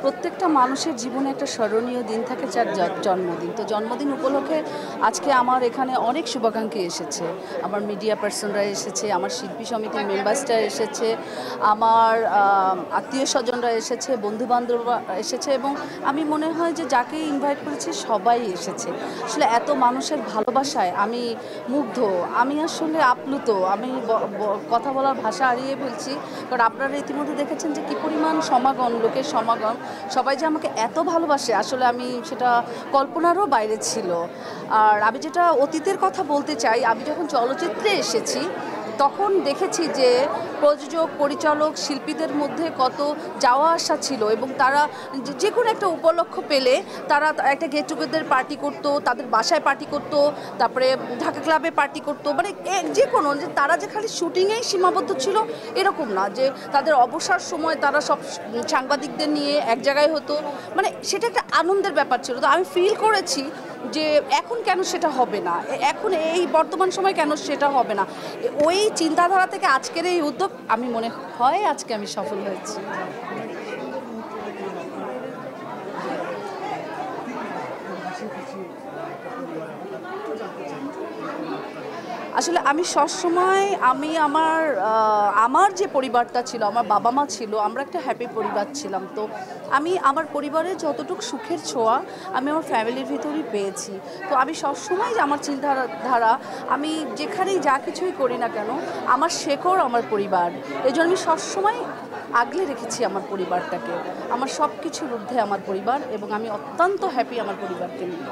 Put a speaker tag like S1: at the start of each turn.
S1: প্রত্যেকটা মানুষের জীবনে একটা স্মরণীয় দিন থাকে, যার জন্মদিন। তো জন্মদিন উপলক্ষে আজকে আমার এখানে অনেক শুভাকাঙ্ক্ষী এসেছে। আমার মিডিয়া পার্সনরা এসেছে, আমার শিল্পী সমিতির মেম্বার্সরা এসেছে, আমার আত্মীয় স্বজনরা এসেছে, বন্ধুবান্ধবরা এসেছে, এবং আমি মনে হয় যে যাকে ইনভাইট করেছি সবাই এসেছে। আসলে এত মানুষের ভালোবাসায় আমি মুগ্ধ, আমি আসলে আপ্লুত। আমি কথা বলার ভাষা হারিয়ে ফেলছি, কারণ আপনারা ইতিমধ্যে দেখেছেন যে কী পরিমাণ সমাগম, লোকের সমাগম, সবাই যে আমাকে এত ভালোবাসে, আসলে আমি সেটা কল্পনারও বাইরে ছিল। আর আমি যেটা অতীতের কথা বলতে চাই, আমি যখন চলচ্চিত্রে এসেছি তখন দেখেছি যে প্রযোজক, পরিচালক, শিল্পীদের মধ্যে কত যাওয়া আসা ছিল, এবং তারা যে কোনো একটা উপলক্ষ পেলে তারা একটা গেট টুগেদার পার্টি করতো, তাদের বাসায় পার্টি করতো, তারপরে ঢাকা ক্লাবে পার্টি করতো, মানে যে কোনো, যে তারা যে খালি শুটিংয়েই সীমাবদ্ধ ছিল এরকম না, যে তাদের অবসর সময় তারা সব সাংবাদিকদের নিয়ে এক জায়গায় হতো, মানে সেটা একটা আনন্দের ব্যাপার ছিল। তো আমি ফিল করেছি যে এখন কেন সেটা হবে না, এখন এই বর্তমান সময় কেন সেটা হবে না। ওই চিন্তাধারা থেকে আজকের এই উদ্যোগ, আমি মনে হয় আজকে আমি সফল হয়েছি। আসলে আমি সবসময় আমার যে পরিবারটা ছিল, আমার বাবা মা ছিল, আমরা একটা হ্যাপি পরিবার ছিলাম। তো আমি আমার পরিবারের যতটুকু সুখের ছোঁয়া আমি আমার ফ্যামিলির ভিতরেই পেয়েছি। তো আমি সবসময় আমার চিন্তাধারা, আমি যেখানেই যা কিছুই করি না কেন, আমার শেকড় আমার পরিবার। এই জন্য আমি সবসময় আগলে রেখেছি আমার পরিবারটাকে। আমার সব কিছুর ঊর্ধ্বে আমার পরিবার, এবং আমি অত্যন্ত হ্যাপি আমার পরিবারকে নিয়ে।